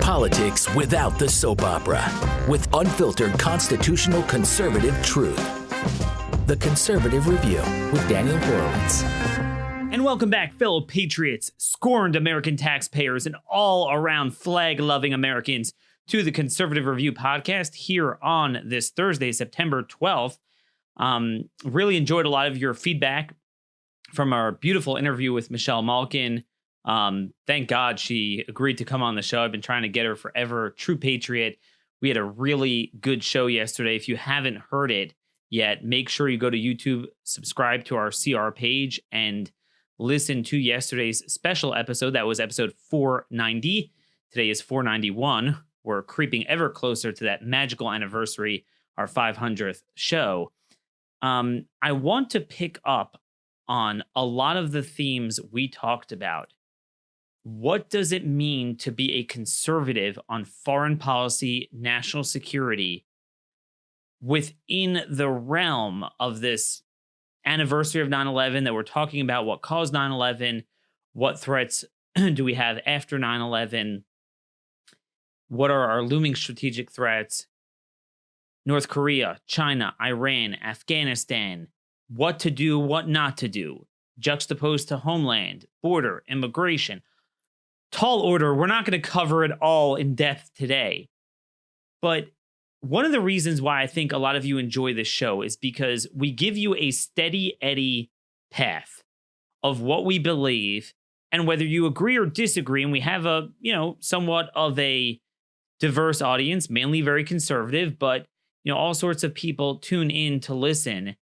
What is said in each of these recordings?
Politics without the soap opera, with unfiltered constitutional conservative truth. The Conservative Review with Daniel Horowitz. And welcome back, fellow patriots, scorned American taxpayers, and all-around flag-loving Americans to the Conservative Review podcast here on this Thursday, September 12th. Really enjoyed a lot of your feedback from our beautiful interview with Michelle Malkin. Thank God she agreed to come on the show. I've been trying to get her forever. True patriot. We had a really good show yesterday. If you haven't heard it yet, make sure you go to YouTube, subscribe to our CR page, and listen to yesterday's special episode. That was episode 490. Today is 491. We're creeping ever closer to that magical anniversary, our 500th show. I want to pick up on a lot of the themes we talked about. What does it mean to be a conservative on foreign policy, national security, within the realm of this anniversary of 9/11 that we're talking about? What caused 9/11? What threats do we have after 9/11? What are our looming strategic threats? North Korea, China, Iran, Afghanistan. What to do, what not to do. Juxtaposed to Homeland, border, immigration. Tall order. We're not going to cover it all in depth today. But one of the reasons why I think a lot of you enjoy this show is because we give you a steady Eddie path of what we believe, and whether you agree or disagree. And we have a, somewhat of a diverse audience, mainly very conservative, but all sorts of people tune in to listen.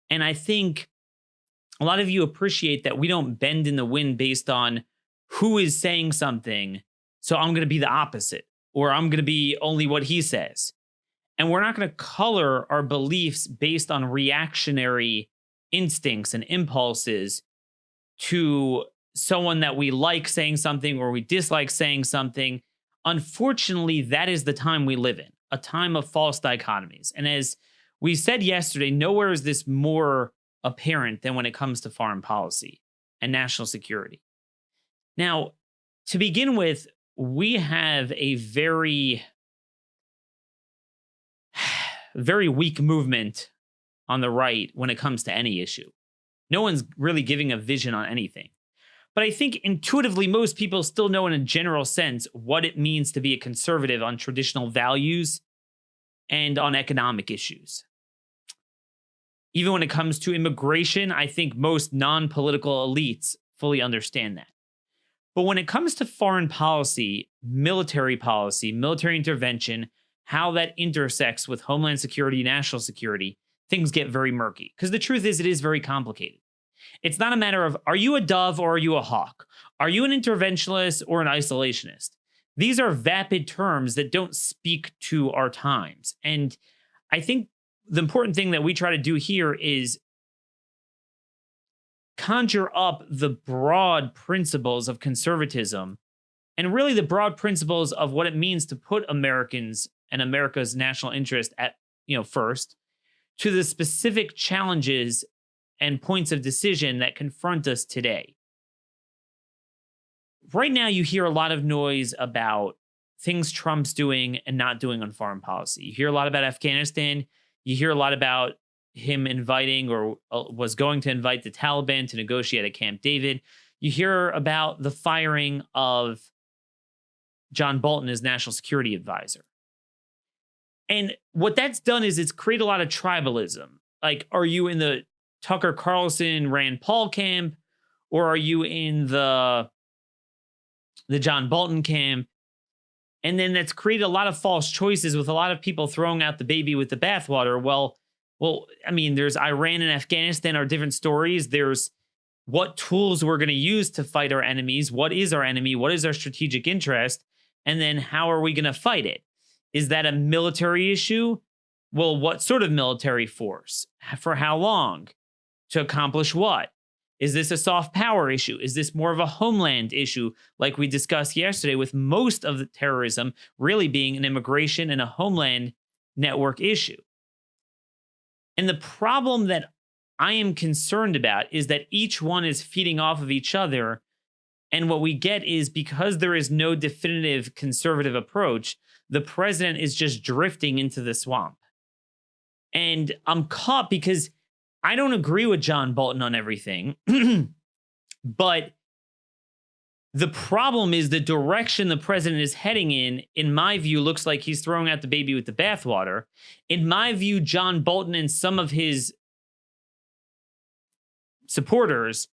And I think a lot of you appreciate that we don't bend in the wind based on who is saying something. So I'm going to be the opposite, or I'm going to be only what he says. And we're not going to color our beliefs based on reactionary instincts and impulses to someone that we like saying something or we dislike saying something. Unfortunately, that is the time we live in, a time of false dichotomies. And as we said yesterday, nowhere is this more apparent than when it comes to foreign policy and national security. Now, to begin with, we have a very, very weak movement on the right when it comes to any issue. No one's really giving a vision on anything. But I think intuitively, most people still know in a general sense what it means to be a conservative on traditional values and on economic issues. Even when it comes to immigration, I think most non-political elites fully understand that. But when it comes to foreign policy, military intervention, how that intersects with homeland security, national security, things get very murky. Because the truth is, it is very complicated. It's not a matter of, are you a dove or are you a hawk? Are you an interventionist or an isolationist? These are vapid terms that don't speak to our times. And I think the important thing that we try to do here is conjure up the broad principles of conservatism and really the broad principles of what it means to put Americans and America's national interest at, first, to the specific challenges and points of decision that confront us today. Right now, you hear a lot of noise about things Trump's doing and not doing on foreign policy. You hear a lot about Afghanistan. You hear a lot about him inviting or was going to invite the Taliban to negotiate at Camp David. You hear about the firing of John Bolton as national security advisor. And what that's done is it's created a lot of tribalism. Like, are you in the Tucker Carlson, Rand Paul camp, or are you in the John Bolton camp? And then that's created a lot of false choices with a lot of people throwing out the baby with the bathwater. Well, I mean, there's Iran and Afghanistan are different stories. There's what tools we're going to use to fight our enemies. What is our enemy? What is our strategic interest? And then how are we going to fight it? Is that a military issue? Well, what sort of military force? For how long? To accomplish what? Is this a soft power issue? Is this more of a homeland issue like we discussed yesterday, with most of the terrorism really being an immigration and a homeland network issue? And the problem that I am concerned about is that each one is feeding off of each other And what we get is, because there is no definitive conservative approach, the president is just drifting into the swamp. And I'm caught because I don't agree with John Bolton on everything. But the problem is the direction the president is heading in my view, looks like he's throwing out the baby with the bathwater. In my view, John Bolton and some of his supporters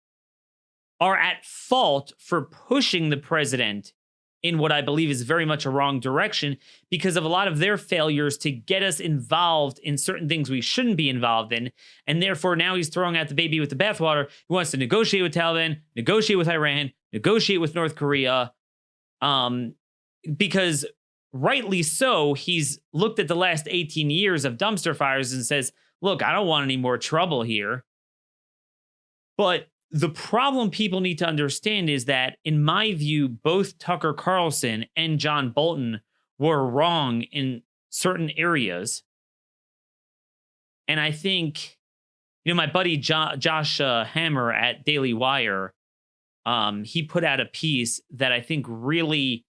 are at fault for pushing the president in what I believe is very much a wrong direction, because of a lot of their failures to get us involved in certain things we shouldn't be involved in. And therefore, now he's throwing out the baby with the bathwater. He wants to negotiate with Taliban, negotiate with Iran, negotiate with North Korea, because rightly so, he's looked at the last 18 years of dumpster fires and says, look, I don't want any more trouble here. But the problem people need to understand is that, in my view, both Tucker Carlson and John Bolton were wrong in certain areas. And I think, my buddy Josh Hammer at Daily Wire, he put out a piece that I think really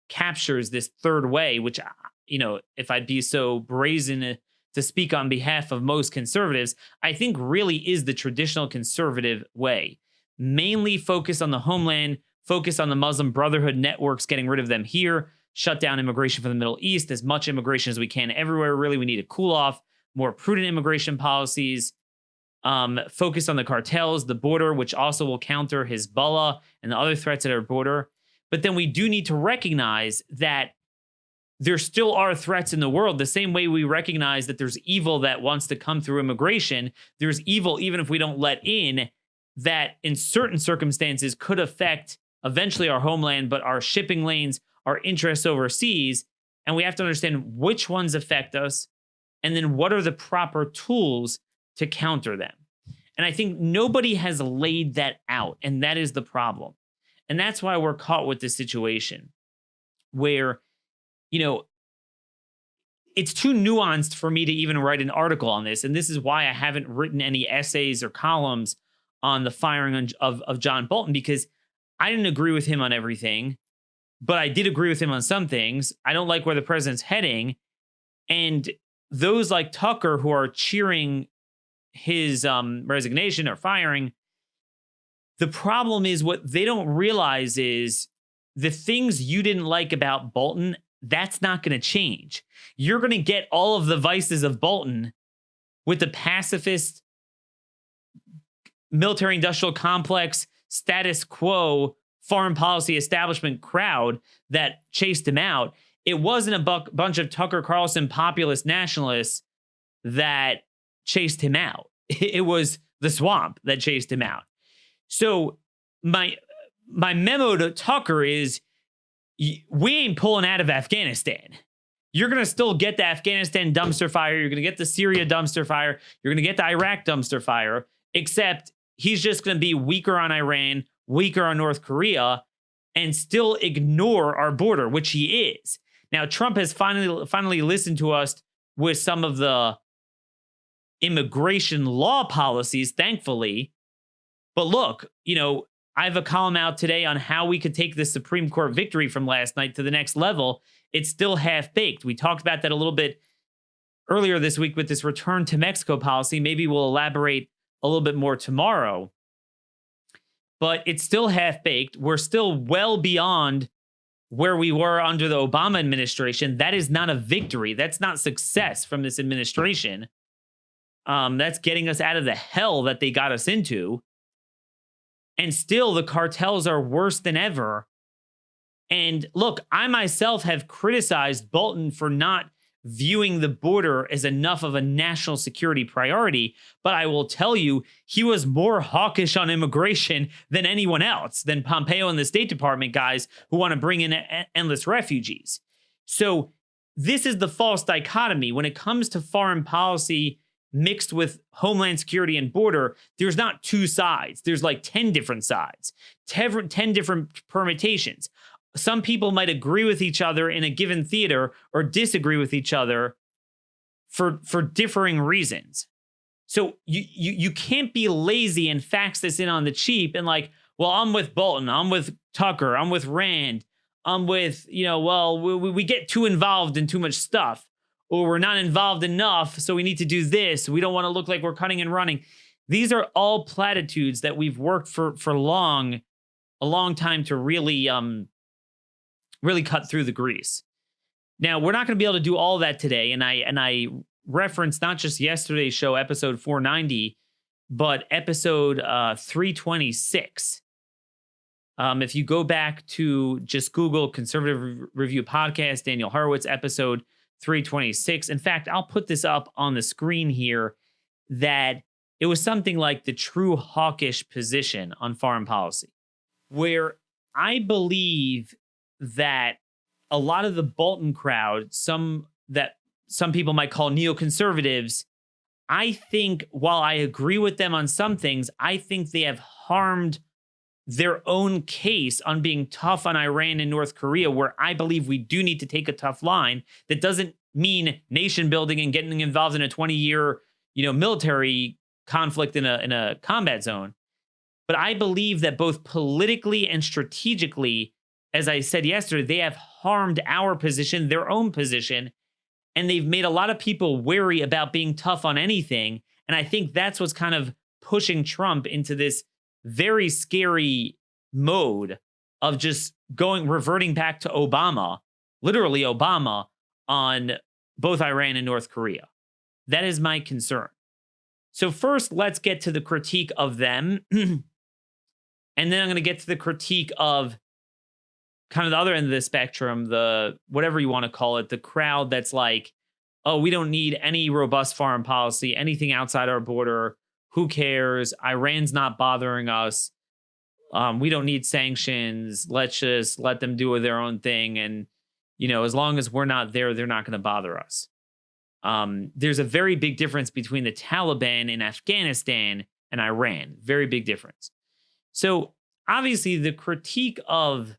captures this third way, which, if I'd be so brazen to speak on behalf of most conservatives, I think really is the traditional conservative way. Mainly focus on the homeland, focus on the Muslim Brotherhood networks, getting rid of them here, shut down immigration from the Middle East, as much immigration as we can everywhere. Really, we need to cool off, more prudent immigration policies, focus on the cartels, the border, which also will counter Hezbollah and the other threats at our border. But then we do need to recognize that there still are threats in the world. The same way we recognize that there's evil that wants to come through immigration, there's evil, even if we don't let in, that in certain circumstances could affect eventually our homeland, but our shipping lanes, our interests overseas. And we have to understand which ones affect us, and then what are the proper tools to counter them. And I think nobody has laid that out, and that is the problem. And that's why we're caught with this situation where, it's too nuanced for me to even write an article on this. And this is why I haven't written any essays or columns on the firing of John Bolton, because I didn't agree with him on everything, but I did agree with him on some things. I don't like where the president's heading. And those like Tucker who are cheering his resignation or firing, the problem is what they don't realize is the things you didn't like about Bolton, that's not going to change. You're going to get all of the vices of Bolton with the pacifist military industrial complex, status quo, foreign policy establishment crowd that chased him out. It wasn't a bunch of Tucker Carlson populist nationalists that chased him out. It was the swamp that chased him out. So my memo to Tucker is, we ain't pulling out of Afghanistan. You're going to still get the Afghanistan dumpster fire. You're going to get the Syria dumpster fire. You're going to get the Iraq dumpster fire, except he's just going to be weaker on Iran, weaker on North Korea, and still ignore our border, which he is. Now, Trump has finally listened to us with some of the immigration law policies, thankfully. But look, I have a column out today on how we could take the Supreme Court victory from last night to the next level. It's still half-baked. We talked about that a little bit earlier this week with this return to Mexico policy. Maybe we'll elaborate a little bit more tomorrow. But it's still half-baked. We're still well beyond where we were under the Obama administration. That is not a victory. That's not success from this administration. That's getting us out of the hell that they got us into. And still, the cartels are worse than ever. And look, I myself have criticized Bolton for not viewing the border as enough of a national security priority. But I will tell you, he was more hawkish on immigration than anyone else, than Pompeo and the State Department guys who want to bring in endless refugees. So this is the false dichotomy. When it comes to foreign policy mixed with homeland security and border, there's not two sides. There's like 10 different sides, 10 different permutations. Some people might agree with each other in a given theater or disagree with each other for differing reasons. So you can't be lazy and fax this in on the cheap and like, well, I'm with Bolton, I'm with Tucker, I'm with Rand, I'm with, well, we get too involved in too much stuff, or we're not involved enough, so we need to do this. We don't want to look like we're cutting and running. These are all platitudes that we've worked for a long time to really cut through the grease. Now, we're not going to be able to do all that today, and I referenced not just yesterday's show, episode 490, but episode 326. If you go back to just Google Conservative Review Podcast, Daniel Horowitz, episode 326. In fact, I'll put this up on the screen here, that it was something like the true hawkish position on foreign policy, where I believe that a lot of the Bolton crowd, some people might call neoconservatives, I think while I agree with them on some things, I think they have harmed their own case on being tough on Iran and North Korea, where I believe we do need to take a tough line. That doesn't mean nation building and getting involved in a 20-year, military conflict in a combat zone. But I believe that both politically and strategically, as I said yesterday, they have harmed our position, their own position, and they've made a lot of people wary about being tough on anything. And I think that's what's kind of pushing Trump into this very scary mode of just reverting back to Obama, literally Obama, on both Iran and North Korea. That is my concern. So first, let's get to the critique of them. And then I'm going to get to the critique of kind of the other end of the spectrum, the whatever you want to call it, the crowd that's like, oh, we don't need any robust foreign policy, anything outside our border. Who cares? Iran's not bothering us. We don't need sanctions. Let's just let them do their own thing. And, as long as we're not there, they're not going to bother us. There's a very big difference between the Taliban in Afghanistan and Iran. Very big difference. So obviously the critique of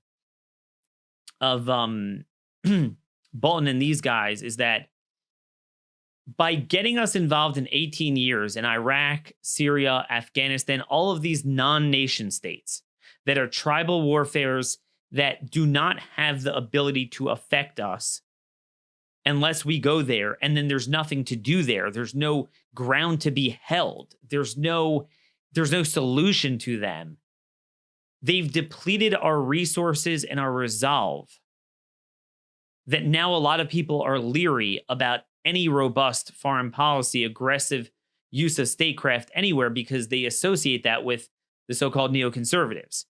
Bolton and these guys is that by getting us involved in 18 years in Iraq, Syria, Afghanistan, all of these non-nation states that are tribal warfares that do not have the ability to affect us unless we go there, and then there's nothing to do there. There's no ground to be held. There's no solution to them. They've depleted our resources and our resolve, that now a lot of people are leery about any robust foreign policy, aggressive use of statecraft anywhere, because they associate that with the so-called neoconservatives.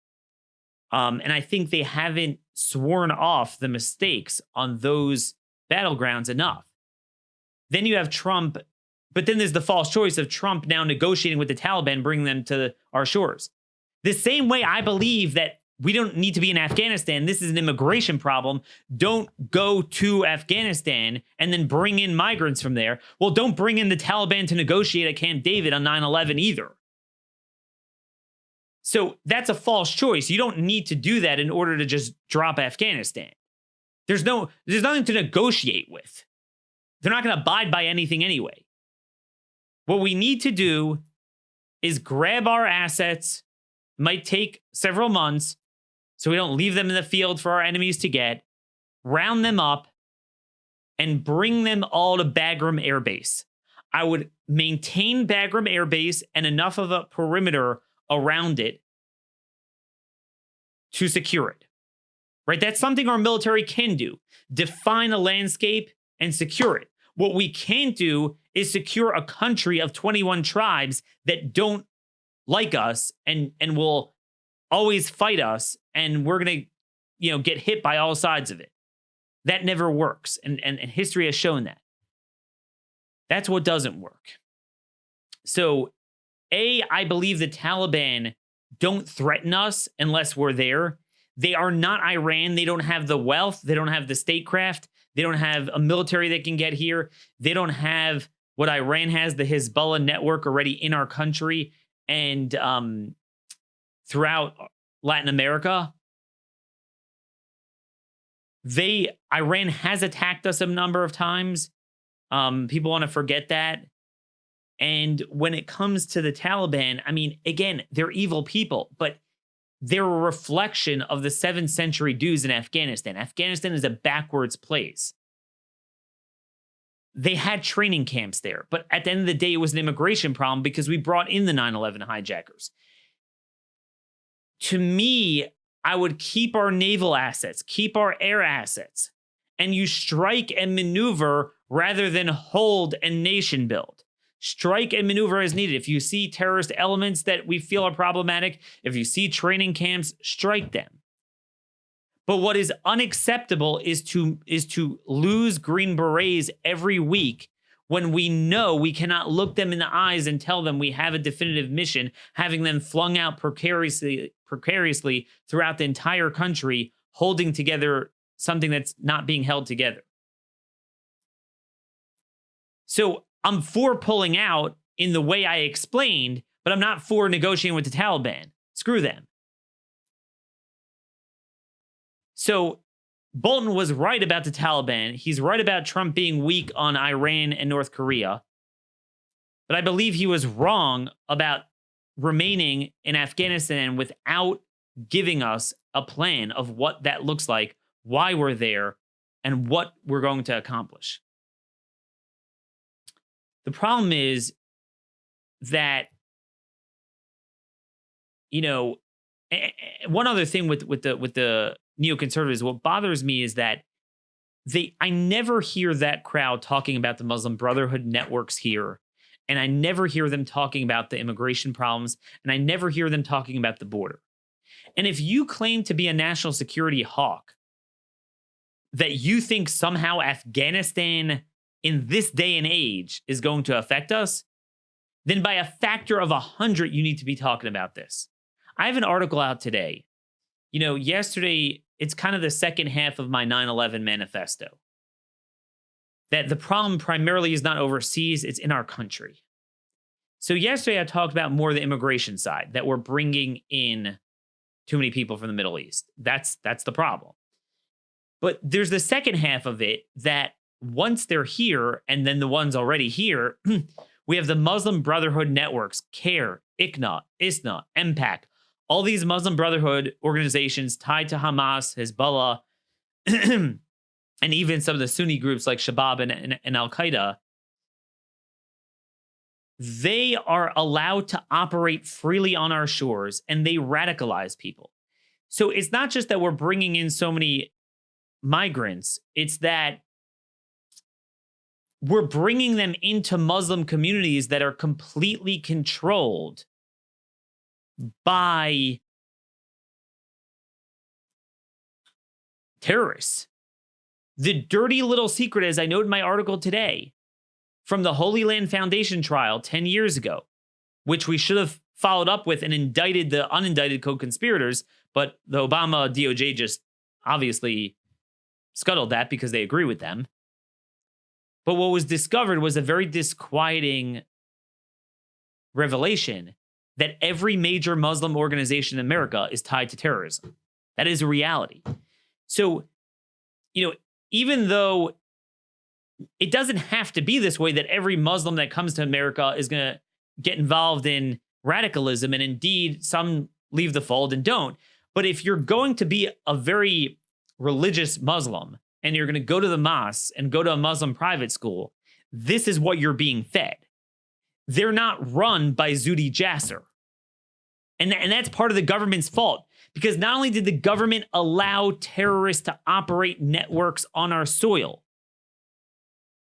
And I think they haven't sworn off the mistakes on those battlegrounds enough. Then you have Trump, but then there's the false choice of Trump now negotiating with the Taliban, bringing them to our shores. The same way I believe that we don't need to be in Afghanistan. This is an immigration problem. Don't go to Afghanistan and then bring in migrants from there. Well, don't bring in the Taliban to negotiate at Camp David on 9/11 either. So that's a false choice. You don't need to do that in order to just drop Afghanistan. There's nothing to negotiate with. They're not going to abide by anything anyway. What we need to do is grab our assets. Might take several months, so we don't leave them in the field for our enemies to get, round them up, and bring them all to Bagram Air Base. I would maintain Bagram Air Base and enough of a perimeter around it to secure it. Right? That's something our military can do. Define a landscape and secure it. What we can't do is secure a country of 21 tribes that don't like us and will always fight us, and we're going to, get hit by all sides of it. That never works, and history has shown that. That's what doesn't work. So, I believe the Taliban don't threaten us unless we're there. They are not Iran. They don't have the wealth. They don't have the statecraft. They don't have a military that can get here. They don't have what Iran has, the Hezbollah network already in our country and throughout Latin America. Iran has attacked us a number of times. People want to forget that. And when it comes to the Taliban, I mean, again, they're evil people, but they're a reflection of the 7th century dues in Afghanistan. Afghanistan is a backwards place. They had training camps there, but at the end of the day, it was an immigration problem because we brought in the 9/11 hijackers. To me, I would keep our naval assets, keep our air assets, and you strike and maneuver rather than hold and nation build. Strike and maneuver as needed. If you see terrorist elements that we feel are problematic, if you see training camps, strike them. But what is unacceptable is to lose Green Berets every week when we know we cannot look them in the eyes and tell them we have a definitive mission, having them flung out precariously throughout the entire country, holding together something that's not being held together. So I'm for pulling out in the way I explained, but I'm not for negotiating with the Taliban. Screw them. So Bolton was right about the Taliban. He's right about Trump being weak on Iran and North Korea. But I believe he was wrong about remaining in Afghanistan without giving us a plan of what that looks like, why we're there, and what we're going to accomplish. The problem is that, one other thing with the neoconservatives, what bothers me is that I never hear that crowd talking about the Muslim Brotherhood networks here, and I never hear them talking about the immigration problems, and I never hear them talking about the border. And if you claim to be a national security hawk, that you think somehow Afghanistan in this day and age is going to affect us, then by a factor of 100, you need to be talking about this. I have an article out today. Yesterday, it's kind of the second half of my 9/11 manifesto. That the problem primarily is not overseas, it's in our country. So yesterday, I talked about more the immigration side, that we're bringing in too many people from the Middle East. That's the problem. But there's the second half of it that once they're here, and then the ones already here, we have the Muslim Brotherhood networks, CARE, ICNA, ISNA, MPAC, all these Muslim Brotherhood organizations tied to Hamas, Hezbollah, and even some of the Sunni groups like Shabab and Al-Qaeda. They are allowed to operate freely on our shores, and they radicalize people. So it's not just that we're bringing in so many migrants, it's that we're bringing them into Muslim communities that are completely controlled by terrorists. The dirty little secret, as I noted in my article today, from the Holy Land Foundation trial 10 years ago, which we should have followed up with and indicted the unindicted co-conspirators, but the Obama DOJ just obviously scuttled that because they agree with them. But what was discovered was a very disquieting revelation that every major Muslim organization in America is tied to terrorism. That is a reality. So, even though it doesn't have to be this way, that every Muslim that comes to America is going to get involved in radicalism, and indeed some leave the fold and don't. But if you're going to be a very religious Muslim and you're going to go to the mosque and go to a Muslim private school, this is what you're being fed. They're not run by Zuhdi Jasser. And that's part of the government's fault, because not only did the government allow terrorists to operate networks on our soil,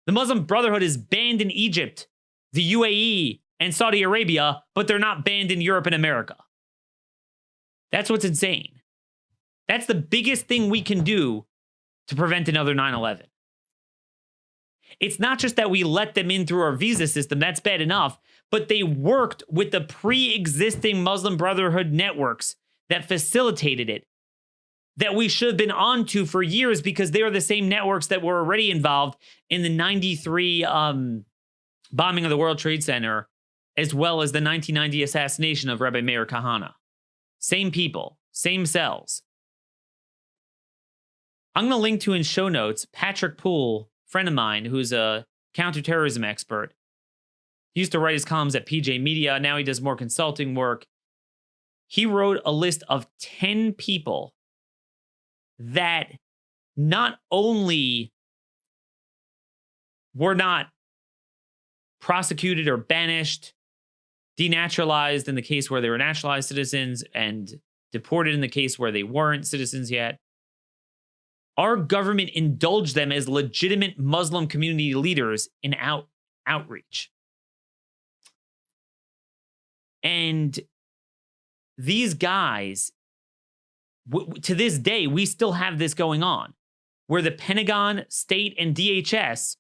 the Muslim Brotherhood is banned in Egypt, the UAE, and Saudi Arabia, but they're not banned in Europe and America. That's what's insane. That's the biggest thing we can do to prevent another 9/11. It's not just that we let them in through our visa system, that's bad enough, but they worked with the pre-existing Muslim Brotherhood networks that facilitated it, that we should have been onto for years, because they are the same networks that were already involved in the 93 bombing of the World Trade Center, as well as the 1990 assassination of Rabbi Meir Kahane. Same people, same cells. I'm going to link to in show notes Patrick Poole, friend of mine, who's a counterterrorism expert. He used to write his columns at PJ Media. Now he does more consulting work. He wrote a list of 10 people that not only were not prosecuted or banished, denaturalized in the case where they were naturalized citizens, and deported in the case where they weren't citizens yet. Our government indulged them as legitimate Muslim community leaders in outreach. And these guys, to this day, we still have this going on, where the Pentagon, state, and DHS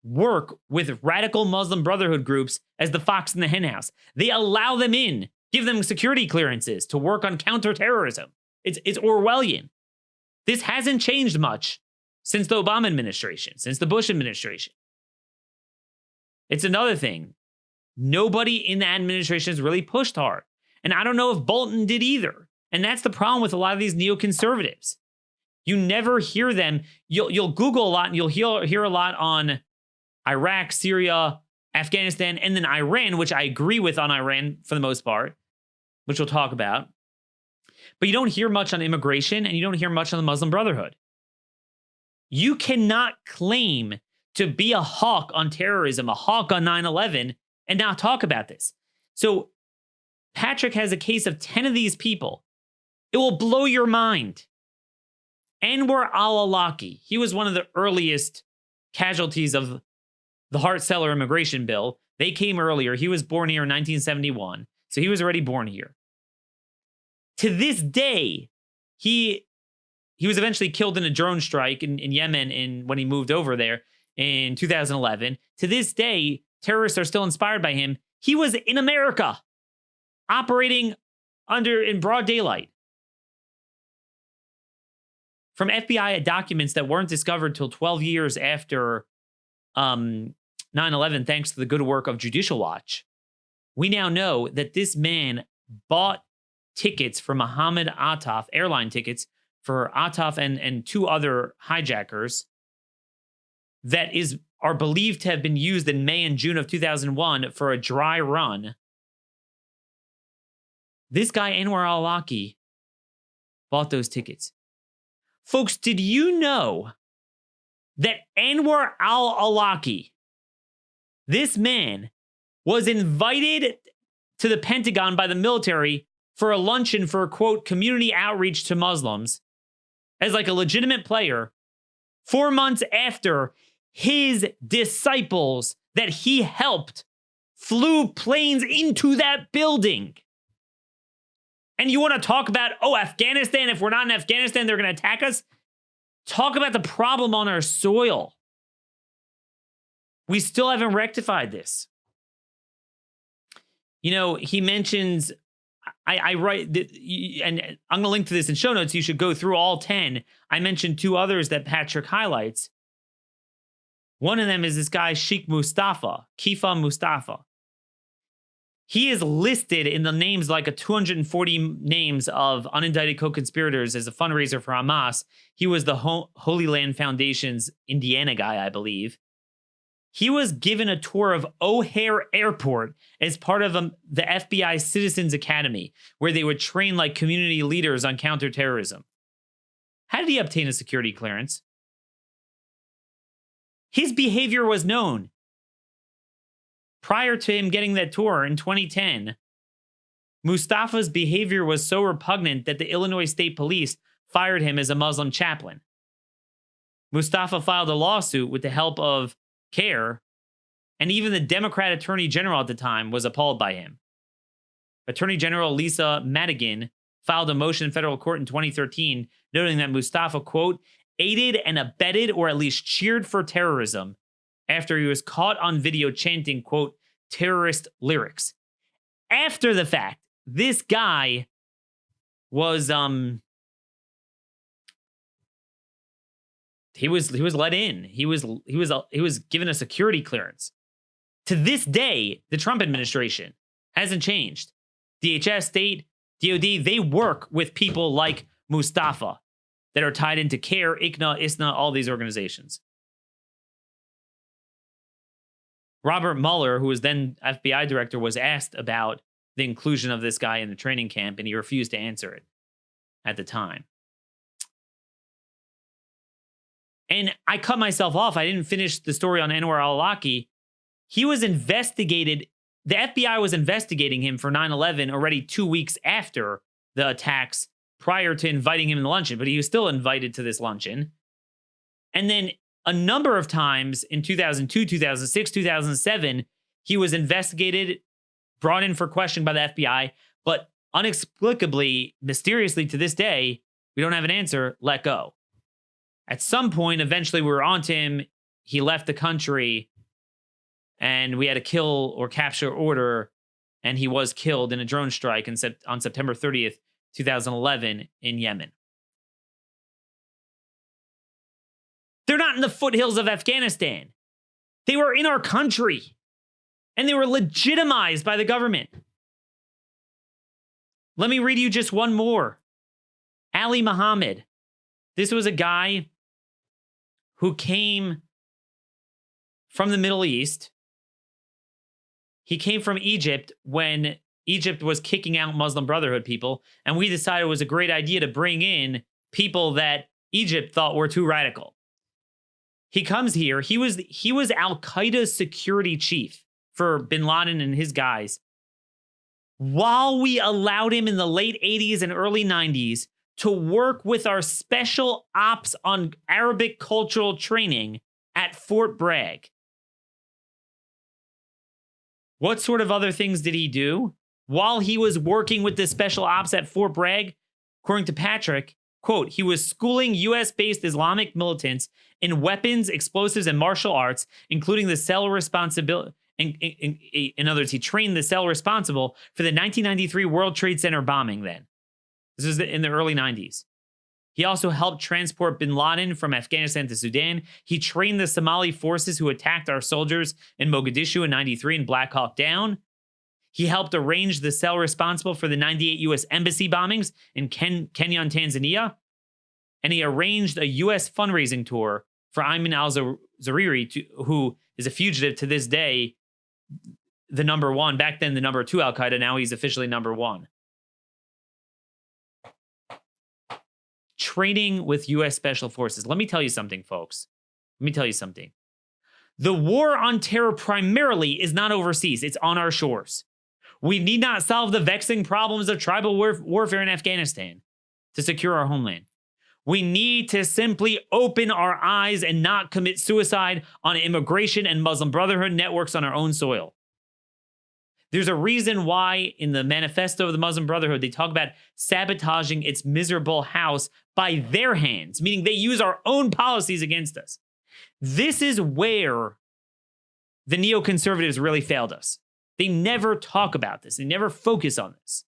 work with radical Muslim Brotherhood groups as the fox in the henhouse. They allow them in, give them security clearances to work on counterterrorism. It's Orwellian. This hasn't changed much since the Obama administration, since the Bush administration. It's another thing. Nobody in that administration has really pushed hard. And I don't know if Bolton did either. And that's the problem with a lot of these neoconservatives. You never hear them. You'll Google a lot and you'll hear a lot on Iraq, Syria, Afghanistan, and then Iran, which I agree with on Iran for the most part, which we'll talk about. But you don't hear much on immigration, and you don't hear much on the Muslim Brotherhood. You cannot claim to be a hawk on terrorism, a hawk on 9/11, and not talk about this. So Patrick has a case of 10 of these people. It will blow your mind. Anwar al-Awlaki, he was one of the earliest casualties of the Hart-Celler immigration bill. They came earlier. He was born here in 1971, so he was already born here. To this day, he was eventually killed in a drone strike in Yemen when he moved over there in 2011. To this day, terrorists are still inspired by him. He was in America, operating in broad daylight. From FBI documents that weren't discovered till 12 years after 9/11, thanks to the good work of Judicial Watch, we now know that this man bought tickets for Mohammed Attaf, airline tickets for Attaf and two other hijackers that are believed to have been used in May and June of 2001 for a dry run. This guy, Anwar al-Awlaki, bought those tickets. Folks, did you know that Anwar al-Awlaki, this man, was invited to the Pentagon by the military for a luncheon for, quote, community outreach to Muslims as like a legitimate player 4 months after his disciples that he helped flew planes into that building? And you want to talk about, Afghanistan, if we're not in Afghanistan, they're going to attack us? Talk about the problem on our soil. We still haven't rectified this. You know, he mentions, I write, and I'm going to link to this in show notes. You should go through all 10. I mentioned two others that Patrick highlights. One of them is this guy, Sheikh Mustafa, Kifa Mustafa. He is listed in the names, like 240 names of unindicted co-conspirators as a fundraiser for Hamas. He was the Holy Land Foundation's Indiana guy, I believe. He was given a tour of O'Hare Airport as part of the FBI Citizens Academy, where they would train like community leaders on counterterrorism. How did he obtain a security clearance? His behavior was known. Prior to him getting that tour in 2010, Mustafa's behavior was so repugnant that the Illinois State Police fired him as a Muslim chaplain. Mustafa filed a lawsuit with the help of CARE, and even the Democrat Attorney General at the time was appalled by him. Attorney General Lisa Madigan filed a motion in federal court in 2013, noting that Mustafa, quote, aided and abetted or at least cheered for terrorism after he was caught on video chanting, quote, terrorist lyrics. After the fact, this guy was he was let in. He was given a security clearance. To this day, the Trump administration hasn't changed. DHS, state, DOD, they work with people like Mustafa that are tied into CARE, ICNA, ISNA, all these organizations. Robert Mueller, who was then FBI director, was asked about the inclusion of this guy in the training camp, and he refused to answer it at the time. And I cut myself off. I didn't finish the story on Anwar al-Awlaki. He was investigated. The FBI was investigating him for 9/11 already 2 weeks after the attacks, prior to inviting him to the luncheon, but he was still invited to this luncheon. And then a number of times in 2002, 2006, 2007, he was investigated, brought in for questioning by the FBI, but inexplicably, mysteriously to this day, we don't have an answer, let go. At some point, eventually we were onto him. He left the country and we had a kill or capture order, and he was killed in a drone strike on September 30th, 2011 in Yemen. They're not in the foothills of Afghanistan. They were in our country, and they were legitimized by the government. Let me read you just one more. Ali Muhammad. This was a guy who came from the Middle East. He came from Egypt when Egypt was kicking out Muslim Brotherhood people, and we decided it was a great idea to bring in people that Egypt thought were too radical. He comes here. He was Al-Qaeda's security chief for bin Laden and his guys. While we allowed him in the late 80s and early 90s to work with our special ops on Arabic cultural training at Fort Bragg. What sort of other things did he do? While he was working with the special ops at Fort Bragg, according to Patrick, quote, he was schooling U.S.-based Islamic militants in weapons, explosives, and martial arts, including the cell responsibility. In other words, he trained the cell responsible for the 1993 World Trade Center bombing then. This was in the early 90s. He also helped transport bin Laden from Afghanistan to Sudan. He trained the Somali forces who attacked our soldiers in Mogadishu in 93 and Black Hawk Down. He helped arrange the cell responsible for the 98 U.S. embassy bombings in Kenya and Tanzania. And he arranged a U.S. fundraising tour for Ayman al-Zawahiri, who is a fugitive to this day, the number one, back then the number two Al-Qaeda, now he's officially number one. Training with U.S. Special Forces. Let me tell you something, folks. Let me tell you something. The war on terror primarily is not overseas. It's on our shores. We need not solve the vexing problems of tribal warfare in Afghanistan to secure our homeland. We need to simply open our eyes and not commit suicide on immigration and Muslim Brotherhood networks on our own soil. There's a reason why in the manifesto of the Muslim Brotherhood, they talk about sabotaging its miserable house by their hands, meaning they use our own policies against us. This is where the neoconservatives really failed us. They never talk about this. They never focus on this.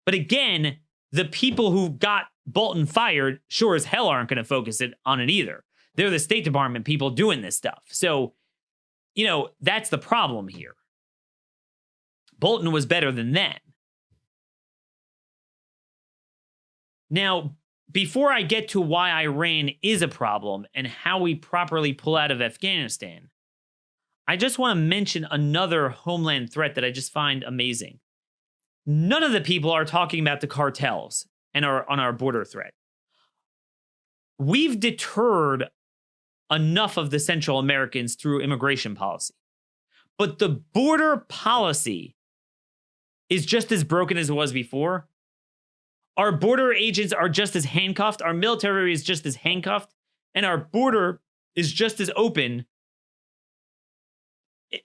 But again, the people who got Bolton fired sure as hell aren't going to focus on it either. They're the State Department people doing this stuff. So, that's the problem here. Bolton was better than them. Now, before I get to why Iran is a problem and how we properly pull out of Afghanistan, I just want to mention another homeland threat that I just find amazing. None of the people are talking about the cartels and on our border threat. We've deterred enough of the Central Americans through immigration policy. But the border policy is just as broken as it was before. Our border agents are just as handcuffed. Our military is just as handcuffed. And our border is just as open,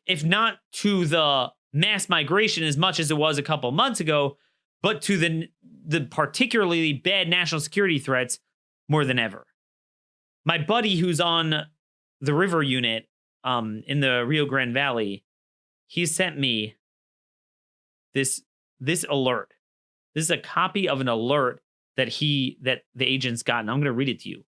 if not to the mass migration as much as it was a couple months ago, but to the particularly bad national security threats more than ever. My buddy who's on the river unit in the Rio Grande Valley, he sent me this alert. This is a copy of an alert that the agents got, and I'm going to read it to you.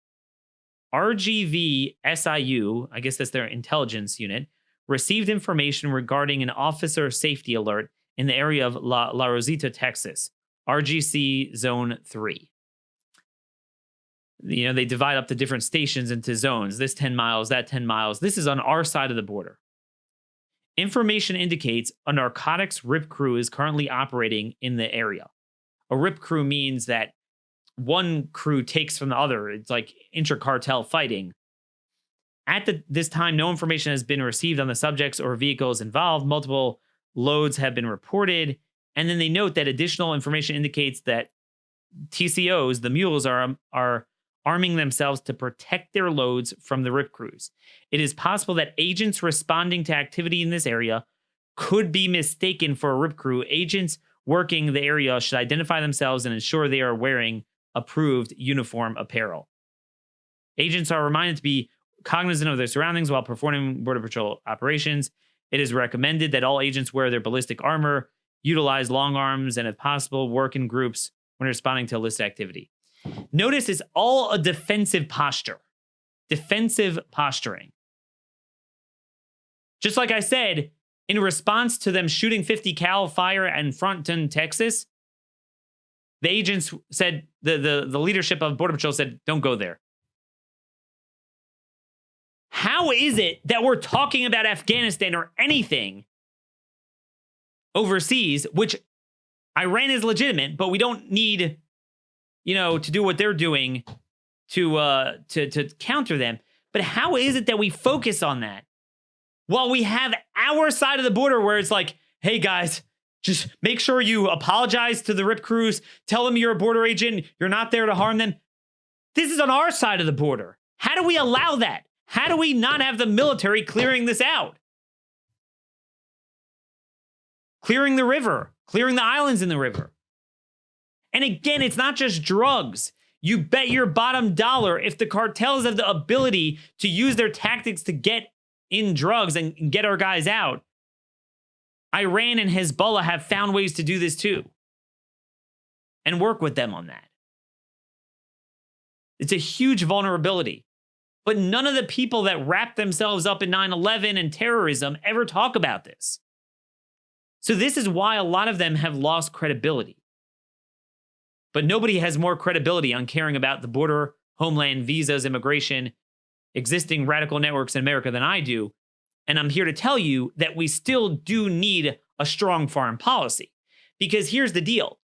RGV SIU, I guess that's their intelligence unit, received information regarding an officer safety alert in the area of La Rosita, Texas, RGC Zone 3. They divide up the different stations into zones. This 10 miles, that 10 miles. This is on our side of the border. Information indicates a narcotics RIP crew is currently operating in the area. A RIP crew means that one crew takes from the other. It's like intra-cartel fighting. At this time, no information has been received on the subjects or vehicles involved. Multiple loads have been reported. And then they note that additional information indicates that TCOs, the mules, are arming themselves to protect their loads from the RIP crews. It is possible that agents responding to activity in this area could be mistaken for a RIP crew. Agents working the area should identify themselves and ensure they are wearing approved uniform apparel. Agents are reminded to be cognizant of their surroundings while performing Border Patrol operations. It is recommended that all agents wear their ballistic armor, utilize long arms, and if possible, work in groups when responding to illicit activity. Notice it's all a defensive posture. Defensive posturing. Just like I said, in response to them shooting 50 cal fire in Fronton, Texas, the agents said, the leadership of Border Patrol said, don't go there. How is it that we're talking about Afghanistan or anything overseas, which Iran is legitimate, but we don't need, to do what they're doing to counter them. But how is it that we focus on that while we have our side of the border where it's like, hey guys, just make sure you apologize to the RIP crews. Tell them you're a border agent. You're not there to harm them. This is on our side of the border. How do we allow that? How do we not have the military clearing this out? Clearing the river, clearing the islands in the river. And again, it's not just drugs. You bet your bottom dollar if the cartels have the ability to use their tactics to get in drugs and get our guys out. Iran and Hezbollah have found ways to do this too. And work with them on that. It's a huge vulnerability. But none of the people that wrap themselves up in 9/11 and terrorism ever talk about this. So this is why a lot of them have lost credibility. But nobody has more credibility on caring about the border, homeland, visas, immigration, existing radical networks in America than I do. And I'm here to tell you that we still do need a strong foreign policy. Because here's the deal.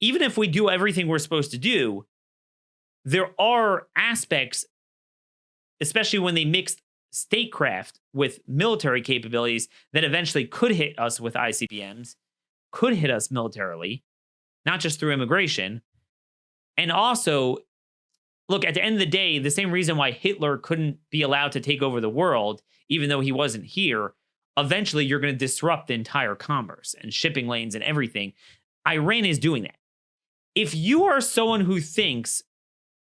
Even if we do everything we're supposed to do, there are aspects, especially when they mix statecraft with military capabilities, that eventually could hit us with ICBMs, could hit us militarily, not just through immigration. And also, look, at the end of the day, the same reason why Hitler couldn't be allowed to take over the world, even though he wasn't here, eventually you're going to disrupt the entire commerce and shipping lanes and everything. Iran is doing that. If you are someone who thinks,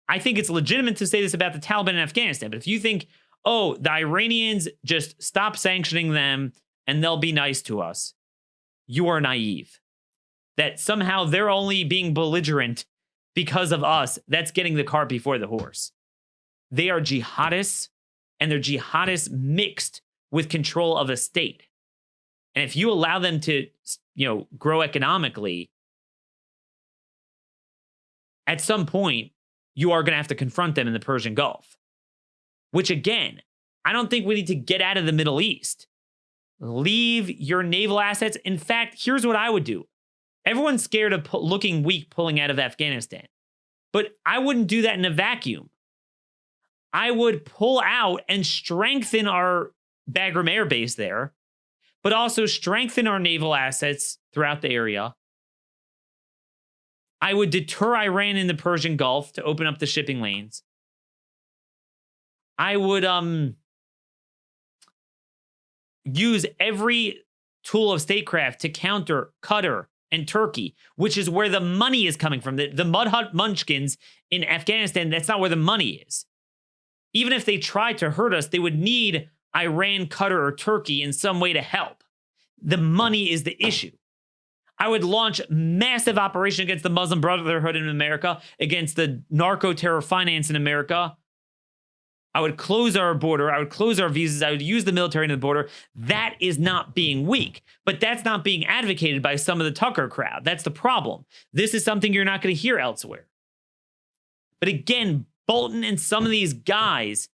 I think it's legitimate to say this about the Taliban in Afghanistan, but if you think, oh, the Iranians just stop sanctioning them and they'll be nice to us, you are naive. That somehow they're only being belligerent because of us. That's getting the cart before the horse. They are jihadists, and they're jihadists mixed with control of a state. And if you allow them to, grow economically, at some point, you are going to have to confront them in the Persian Gulf. Which, again, I don't think we need to get out of the Middle East. Leave your naval assets. In fact, here's what I would do. Everyone's scared of looking weak pulling out of Afghanistan. But I wouldn't do that in a vacuum. I would pull out and strengthen our Bagram Air Base there, but also strengthen our naval assets throughout the area. I would deter Iran in the Persian Gulf to open up the shipping lanes. I would use every tool of statecraft to counter Qatar and Turkey, which is where the money is coming from. The mud hut munchkins in Afghanistan, that's not where the money is. Even if they tried to hurt us, they would need Iran, Qatar, or Turkey in some way to help. The money is the issue. I would launch massive operation against the Muslim Brotherhood in America, against the narco-terror finance in America. I would close our border. I would close our visas. I would use the military in the border. That is not being weak, but that's not being advocated by some of the Tucker crowd. That's the problem. This is something you're not going to hear elsewhere. But again, Bolton and some of these guys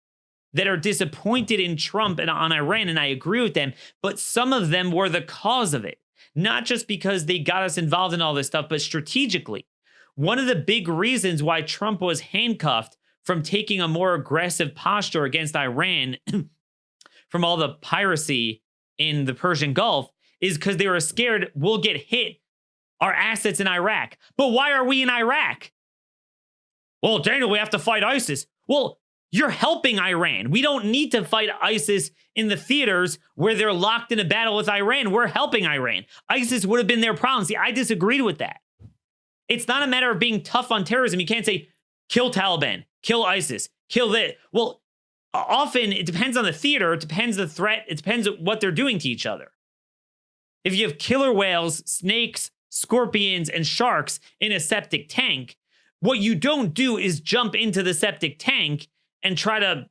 that are disappointed in Trump and on Iran, and I agree with them, but some of them were the cause of it. Not just because they got us involved in all this stuff, but strategically. One of the big reasons why Trump was handcuffed from taking a more aggressive posture against Iran from all the piracy in the Persian Gulf is because they were scared we'll get hit, our assets in Iraq. But why are we in Iraq? Well, Daniel, we have to fight ISIS. Well, you're helping Iran. We don't need to fight ISIS in the theaters where they're locked in a battle with Iran. We're helping Iran. ISIS would have been their problem. See, I disagreed with that. It's not a matter of being tough on terrorism. You can't say, kill Taliban, kill ISIS, kill this. Well, often it depends on the theater. It depends the threat. It depends what they're doing to each other. If you have killer whales, snakes, scorpions, and sharks in a septic tank, what you don't do is jump into the septic tank and try to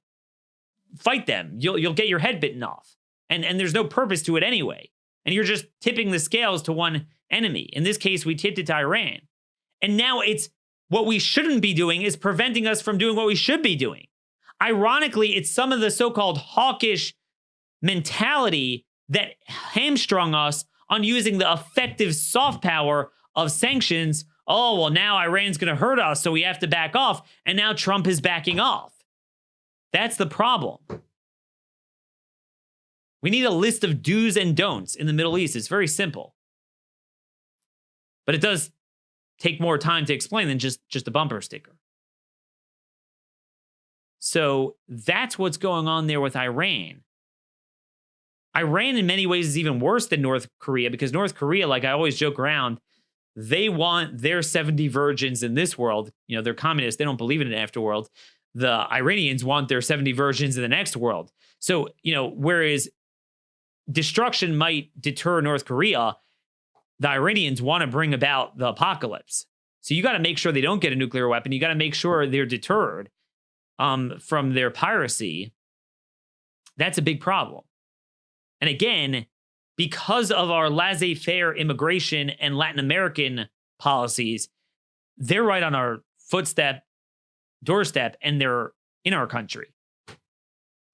fight them. You'll get your head bitten off. And there's no purpose to it anyway. And you're just tipping the scales to one enemy. In this case, we tipped it to Iran. And now it's what we shouldn't be doing is preventing us from doing what we should be doing. Ironically, it's some of the so-called hawkish mentality that hamstrung us on using the effective soft power of sanctions. Oh, well, now Iran's going to hurt us, so we have to back off. And now Trump is backing off. That's the problem. We need a list of do's and don'ts in the Middle East. It's very simple. But it does take more time to explain than just a bumper sticker. So that's what's going on there with Iran. Iran, in many ways, is even worse than North Korea because North Korea, like I always joke around, they want their 70 virgins in this world. You know, they're communists. They don't believe in an afterworld. The Iranians want their 70 virgins in the next world. So, you know, whereas destruction might deter North Korea, the Iranians want to bring about the apocalypse. So you got to make sure they don't get a nuclear weapon. You got to make sure they're deterred from their piracy. That's a big problem. And again, because of our laissez-faire immigration and Latin American policies, they're right on our doorstep, and they're in our country.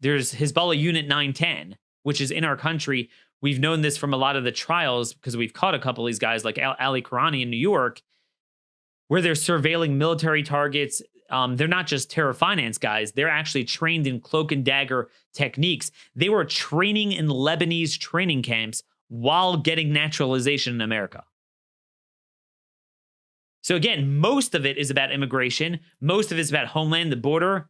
There's Hezbollah Unit 910, which is in our country. We've known this from a lot of the trials because we've caught a couple of these guys like Ali Karani in New York, where they're surveilling military targets. They're not just terror finance guys. They're actually trained in cloak and dagger techniques. They were training in Lebanese training camps while getting naturalization in America. So again, most of it is about immigration. Most of it is about Homeland, the border.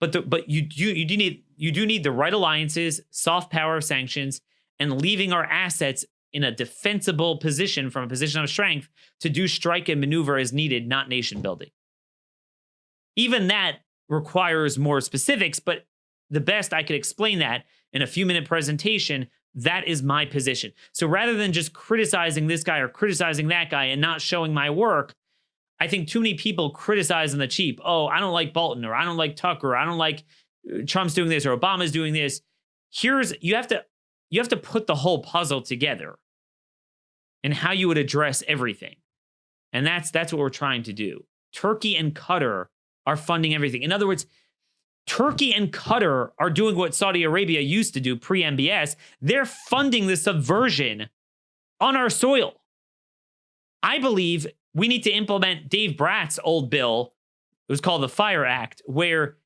But you do need the right alliances, soft power sanctions, and leaving our assets in a defensible position from a position of strength to do strike and maneuver as needed, not nation building. Even that requires more specifics, but the best I could explain that in a few-minute presentation, that is my position. So rather than just criticizing this guy or criticizing that guy and not showing my work, I think too many people criticize on the cheap. Oh, I don't like Bolton, or I don't like Tucker, or I don't like Trump's doing this, or Obama's doing this. You have to put the whole puzzle together and how you would address everything. And that's what we're trying to do. Turkey and Qatar are funding everything. In other words, Turkey and Qatar are doing what Saudi Arabia used to do pre-MBS. They're funding the subversion on our soil. I believe we need to implement Dave Bratt's old bill. It was called the Fire Act, where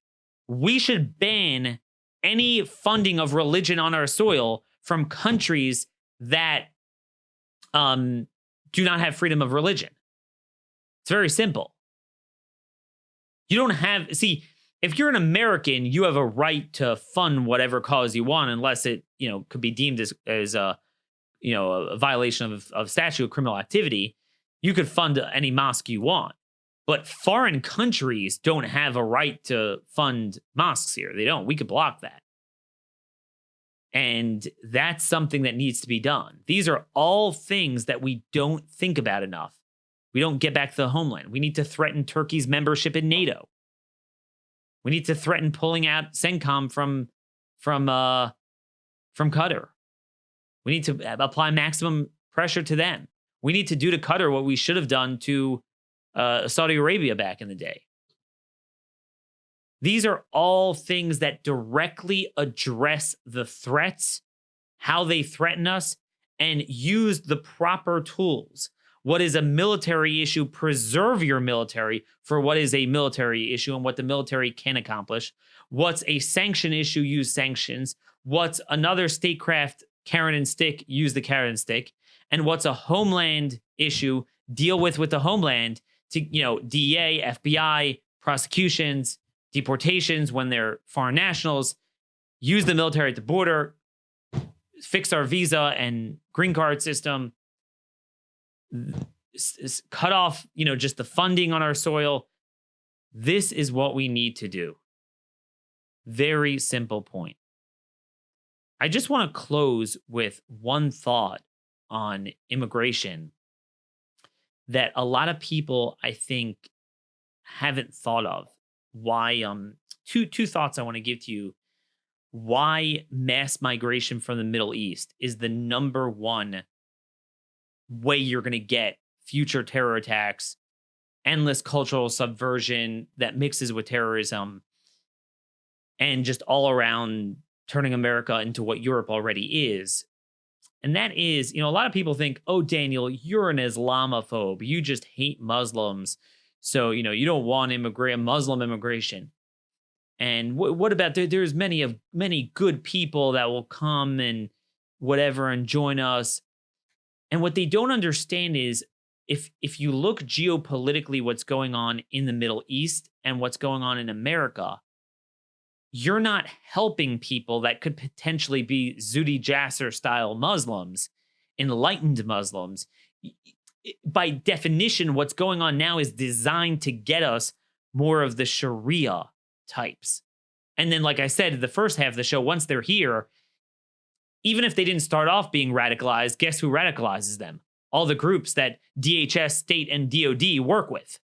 we should ban any funding of religion on our soil from countries that do not have freedom of religion. It's very simple. You don't have, if you're an American, you have a right to fund whatever cause you want, unless it, could be deemed as a violation of statute of criminal activity. You could fund any mosque you want. But foreign countries don't have a right to fund mosques here. They don't. We could block that. And that's something that needs to be done. These are all things that we don't think about enough. We don't get back to the homeland. We need to threaten Turkey's membership in NATO. We need to threaten pulling out CENTCOM from Qatar. We need to apply maximum pressure to them. We need to do to Qatar what we should have done to Saudi Arabia back in the day. These are all things that directly address the threats, how they threaten us, and use the proper tools. What is a military issue? Preserve your military for what is a military issue and what the military can accomplish. What's a sanction issue? Use sanctions. What's another statecraft carrot and stick? Use the carrot and stick. And what's a homeland issue? Deal with the homeland to, DEA, FBI, prosecutions, deportations when they're foreign nationals, use the military at the border, fix our visa and green card system, cut off, just the funding on our soil. This is what we need to do. Very simple point. I just want to close with one thought on immigration that a lot of people, I think, haven't thought of. Why two thoughts I want to give to you. Why mass migration from the Middle East is the number one way you're going to get future terror attacks, endless cultural subversion that mixes with terrorism, and just all around turning America into what Europe already is. And that is, a lot of people think, oh, Daniel, you're an Islamophobe. You just hate Muslims. So, you don't want Muslim immigration. And what about, there's many good people that will come and whatever and join us. And what they don't understand is if you look geopolitically what's going on in the Middle East and what's going on in America, you're not helping people that could potentially be Zuhdi Jasser style Muslims, enlightened Muslims. By definition, what's going on now is designed to get us more of the Sharia types. And then, like I said, the first half of the show, once they're here, even if they didn't start off being radicalized, guess who radicalizes them? All the groups that DHS, state, and DOD work with.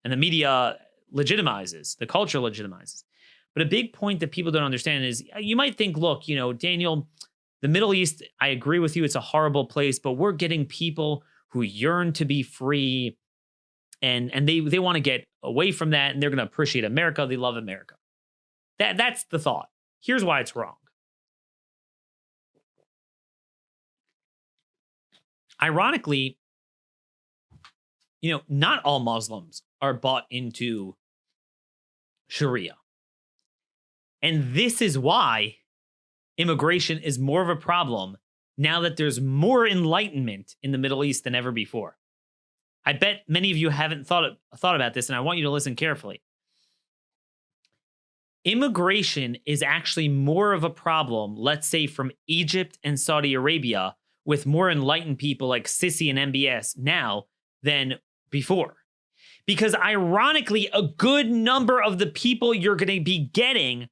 And the media legitimizes, the culture legitimizes. But a big point that people don't understand is you might think, look, Daniel, the Middle East, I agree with you, it's a horrible place, but we're getting people who yearn to be free, and they want to get away from that, and they're going to appreciate America. They love America. That's the thought. Here's why it's wrong. Ironically, not all Muslims are bought into Sharia. And this is why immigration is more of a problem now that there's more enlightenment in the Middle East than ever before. I bet many of you haven't thought about this, and I want you to listen carefully. Immigration is actually more of a problem, let's say, from Egypt and Saudi Arabia, with more enlightened people like Sisi and MBS now than before. Because ironically, a good number of the people you're going to be getting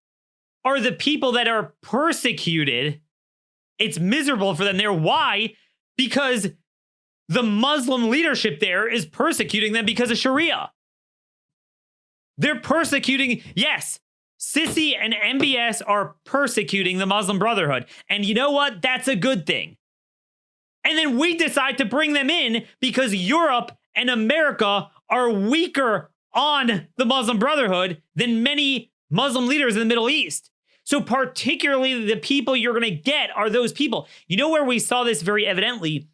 are the people that are persecuted. It's miserable for them there. Why? Because the Muslim leadership there is persecuting them because of Sharia. They're persecuting, yes, Sisi and MBS are persecuting the Muslim Brotherhood. And you know what? That's a good thing. And then we decide to bring them in because Europe and America are weaker on the Muslim Brotherhood than many Muslim leaders in the Middle East. So particularly the people you're going to get are those people. You know where we saw this very evidently?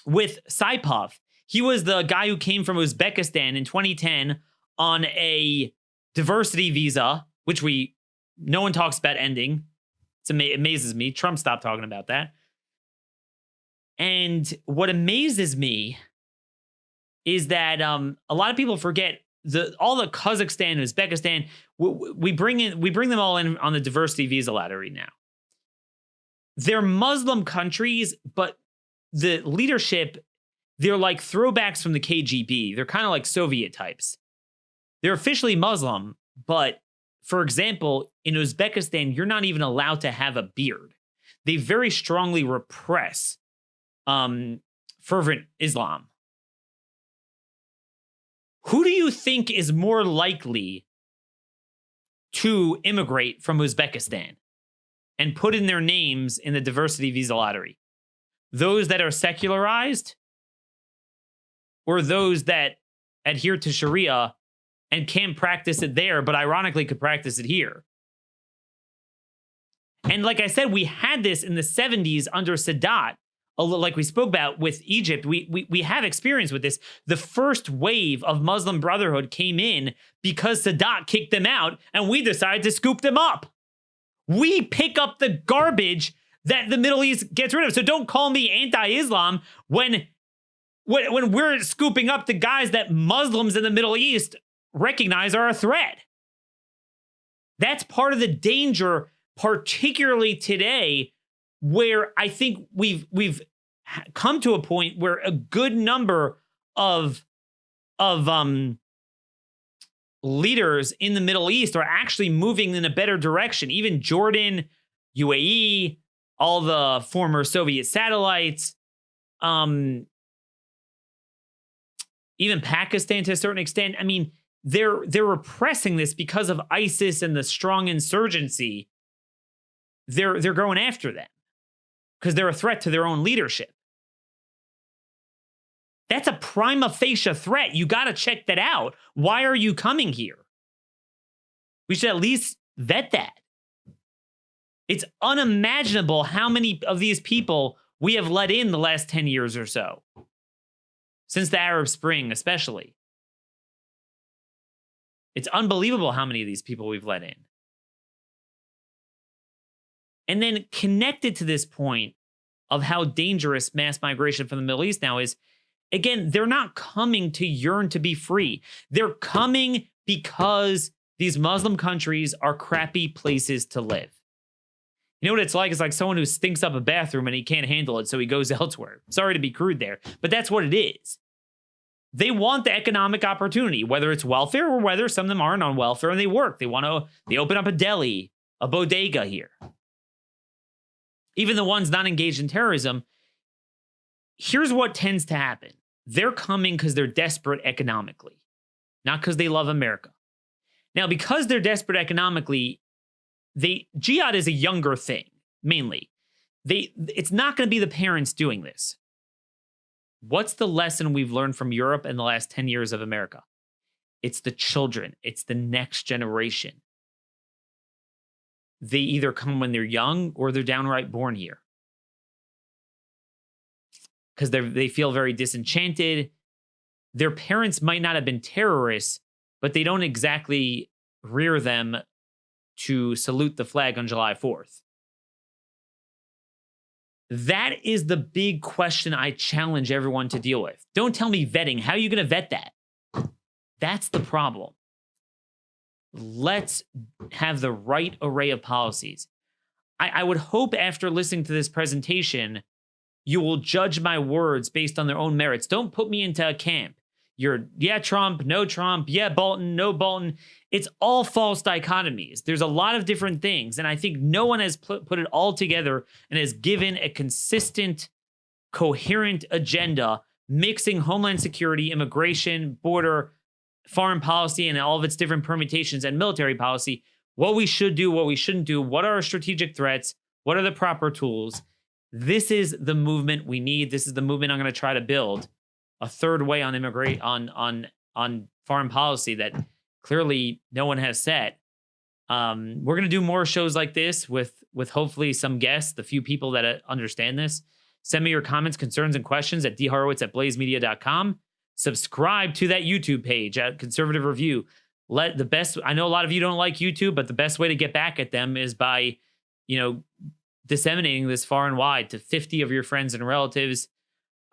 With Saipov. He was the guy who came from Uzbekistan in 2010 on a diversity visa, which no one talks about ending. It amazes me. Trump stopped talking about that. And what amazes me is that a lot of people forget all the Kazakhstan, Uzbekistan. We bring them all in on the diversity visa ladder right now. They're Muslim countries, but the leadership, they're like throwbacks from the KGB. They're kind of like Soviet types. They're officially Muslim, but for example, in Uzbekistan, you're not even allowed to have a beard. They very strongly repress fervent Islam. Who do you think is more likely to immigrate from Uzbekistan and put in their names in the diversity visa lottery? Those that are secularized or those that adhere to Sharia and can't practice it there, but ironically could practice it here. And like I said, we had this in the 70s under Sadat, like we spoke about with Egypt. We have experience with this. The first wave of Muslim Brotherhood came in because Sadat kicked them out, and we decided to scoop them up. We pick up the garbage that the Middle East gets rid of. So don't call me anti-Islam when we're scooping up the guys that Muslims in the Middle East recognize are a threat. That's part of the danger, particularly today, where I think we've come to a point where a good number of leaders in the Middle East are actually moving in a better direction. Even Jordan, UAE, all the former Soviet satellites, even Pakistan to a certain extent. I mean, they're repressing this because of ISIS and the strong insurgency. They're going after them because they're a threat to their own leadership. That's a prima facie threat. You got to check that out. Why are you coming here? We should at least vet that. It's unimaginable how many of these people we have let in the last 10 years or so. Since the Arab Spring, especially. It's unbelievable how many of these people we've let in. And then connected to this point of how dangerous mass migration from the Middle East now is, again, they're not coming to yearn to be free. They're coming because these Muslim countries are crappy places to live. You know what it's like? It's like someone who stinks up a bathroom and he can't handle it, so he goes elsewhere. Sorry to be crude there, but that's what it is. They want the economic opportunity, whether it's welfare or whether some of them aren't on welfare and they work. They open up a deli, a bodega here. Even the ones not engaged in terrorism, here's what tends to happen. They're coming because they're desperate economically, not because they love America. Now, because they're desperate economically, jihad is a younger thing, mainly. It's not going to be the parents doing this. What's the lesson we've learned from Europe in the last 10 years of America? It's the children. It's the next generation. They either come when they're young or they're downright born here. Because they feel very disenchanted. Their parents might not have been terrorists, but they don't exactly rear them to salute the flag on July 4th. That is the big question I challenge everyone to deal with. Don't tell me vetting. How are you going to vet that? That's the problem. Let's have the right array of policies. I would hope after listening to this presentation, you will judge my words based on their own merits. Don't put me into a camp. You're, yeah, Trump, no Trump, yeah, Bolton, no Bolton. It's all false dichotomies. There's a lot of different things. And I think no one has put it all together and has given a consistent, coherent agenda, mixing homeland security, immigration, border, foreign policy, and all of its different permutations, and military policy, what we should do, what we shouldn't do, what are our strategic threats, what are the proper tools. This is the movement we need. This is the movement I'm going to try to build. A third way on on foreign policy that clearly no one has set. We're going to do more shows like this with hopefully some guests, the few people that understand this. Send me your comments, concerns, and questions at dhorowitz@blazemedia.com. Subscribe to that YouTube page at Conservative Review. I know a lot of you don't like YouTube, but the best way to get back at them is by, disseminating this far and wide to 50 of your friends and relatives.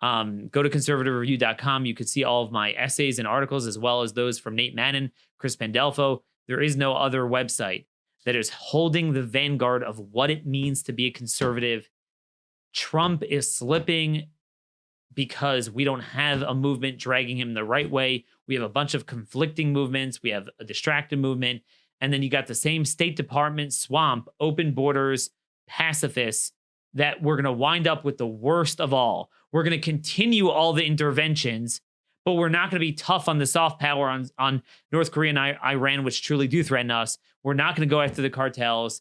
Go to conservativereview.com. You could see all of my essays and articles, as well as those from Nate Mannon, Chris Pandolfo. There is no other website that is holding the vanguard of what it means to be a conservative. Trump is slipping because we don't have a movement dragging him the right way. We have a bunch of conflicting movements. We have a distracted movement. And then you got the same State Department swamp, open borders, pacifists, that we're going to wind up with the worst of all. We're going to continue all the interventions, but we're not going to be tough on the soft power on North Korea and Iran, which truly do threaten us. We're not going to go after the cartels.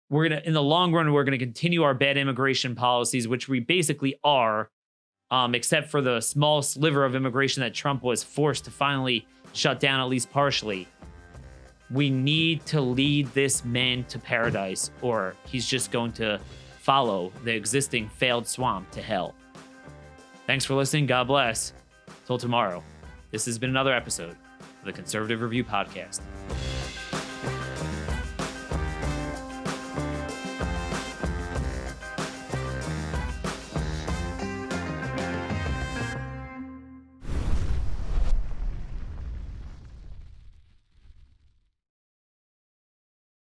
We're going to, in the long run, we're going to continue our bad immigration policies, which we basically are, except for the small sliver of immigration that Trump was forced to finally shut down at least partially. We need to lead this man to paradise, or he's just going to follow the existing failed swamp to hell. Thanks for listening. God bless. Till tomorrow. This has been another episode of the Conservative Review Podcast.